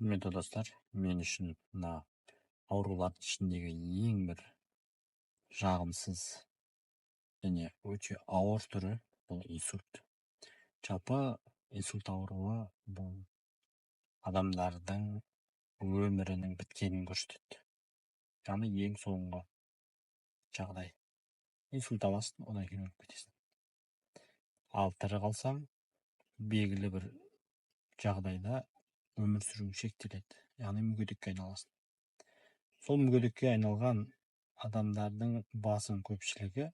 Құрметті достар, мен үшін мына аурулардың ішіндегі ең бір жағымсыз және өте ауыр түрі бұл инсульт. Жалпы инсульт ауруы бұл адамдардың өмірінің біткенін көрсетеді. Яғни ең соңғы жағдай. Инсульт аласың, одан кейін өліп кетесің. Ал тірі қалсаң, белгілі бір жағдайда өмір сүру шектеледі. Яғни мүгедекке айналасың. Сол мүгедекке айналған адамдардың басым көпшілігі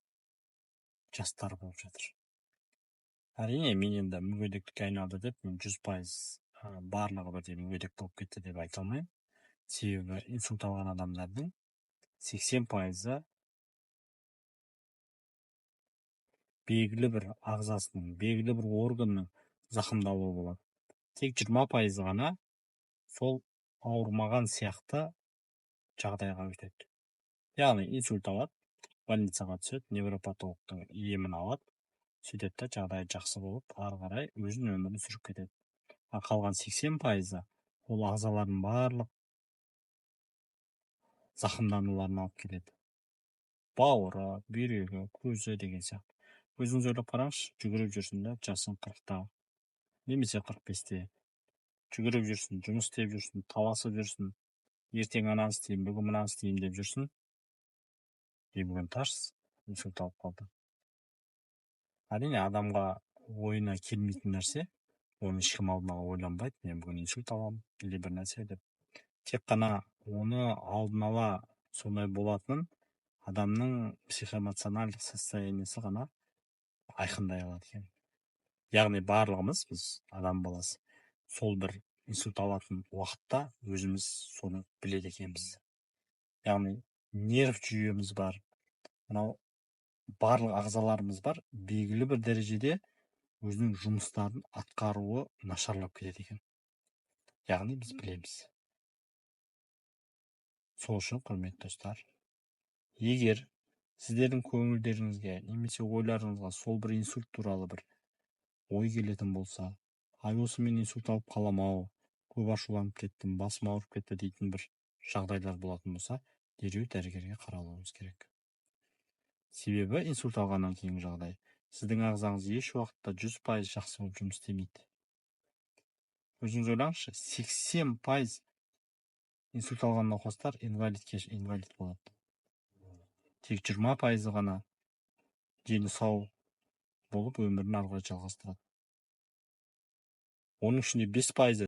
жастар болып жатыр. Әрине, мен енді мүгедектікке айналды деп, мен 100% барлығы бірдей мүгедек болып кетті деп айта алмаймын. Себебі инсульт алған адамдардың 80% белгілі бір ағзасының, белгілі бір органның зақымдалуы болады. Тек 20% ғана сол ауырмаған сияқты жағдайға өтеді. Яғни инсульт алады, больницаға түседі, невропатологтың емін алады, сөйтеді, жағдайы жақсы болып, ары қарай өзінің өмірін сүріп кетеді. Ал қалған 80% ол ағзалардың барлық зақымдануларын алып келеді. Бауыры, бүйрегі, көзі деген сияқты. Өзіңіз ойлап қараңызшы, жүгіріп жүрсің да, жасың 40-та, немесе 45-те. Жүгіріп жүрсің, жұмыс істеп жүрсің, таласып жүрсің, ертең ананы істеймін, бүгін мынаны істеймін деп жүрсің. Бүгін тарс, инсульт алып қалды. Әрине, адамға ойына келмейтін нәрсе, оны ешкім алдын ала ойланбайды, мен бүгін инсульт аламын, или бір нәрсе деп. Тек қана оны алдын ала сондай болатынын адамның психоэмоциональдық состояниесі ғана айқындай алады екен. Яғни барлығымыз, біз адам баласы, сол бір инсульт алатын уақытта өзіміз соны біледі екенбіз. Яғни нерв жүйеміз бар, мынау барлық ағзаларымыз бар, белгілі бір дәрежеде өзінің жұмыстарын атқаруы нашарлап кетеді екен. Яғни біз білеміз. Сол үшін, құрметті достар, егер сіздердің көңілдеріңізге немесе ойларыңызға сол бір инсульт туралы бір ой келетін болса, осы мен инсульт алып қаламау, көп ашуланып кеттім, басым ауырып кетті дейтін бір жағдайлар болатын болса, дереу дәрігерге қаралуыңыз керек. Себебі инсульт алғаннан кейінгі жағдай сіздің ағзаңыз еш уақытта 100% жақсы болып жұмыс істемейді. Өзіңіз ойлаңызшы, 80% инсульт алған науқастар инвалид болады. Тек 20% ғана дені сау болып өмірін ары қарай жалғастырады. Оның ішінде 5%